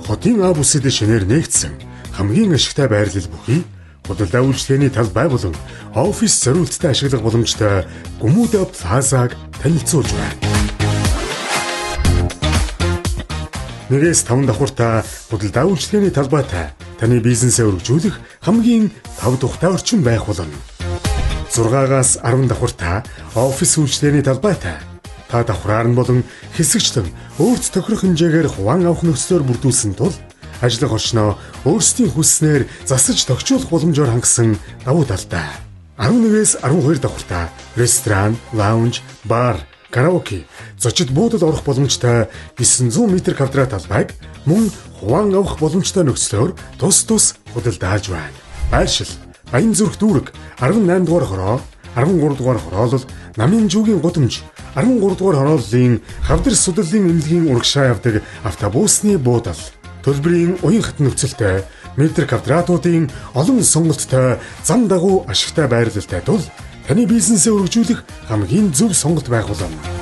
Хотын А бүсэд шинээр нээгдсэн хамгийн ашигтай байрлал бүхий худалдаа үйлчлэгээний талбай болон офис зориулттай ашиглах боломжтой Гүмүдэ Плазаг танилцуулж байна. 1-5 давхуртай худалдаа үйлчлэгээний талбайтай таны бизнесээ өргөжүүлэх хамгийн тав тухтай орчин байх болно. 6-10 давхуртай офис үйлчлэгээний талбайтай та давхраар нь болон хэсэгчлэн өөрт тохирох хэмжээгээр хуван авах нөхцлөөр бүрдүүлсэн тул ажлах орчноо өөрсдийн хүснээр засаж тогтчуулах боломжоор хангасан давуу талтай. 11-12 давхуртай ресторан, лаунж, бар, караоке, зочид буудал орох боломжтой 900 м2 талбайг мөн хуван авах боломжтой нөхцлөөр тус худалдаалж байна. Байршил, Баян зүрх дүүрэг, 18 дугаар хороо, 13 дугаар хороолол, Намын жуугийн гудамж, 13 дугаар хорооллын хавдар судлалын эмнэлгийн урагшаа явдаг автобусны буудал. Төлбөрийн уян хатан нөхцөлтэй, метр квадратуудын олон сонголттой зам дагуу ашигтай байрлалтай тул таны бизнесээ өргөжүүлэх хамгийн зөв сонголт байх болно.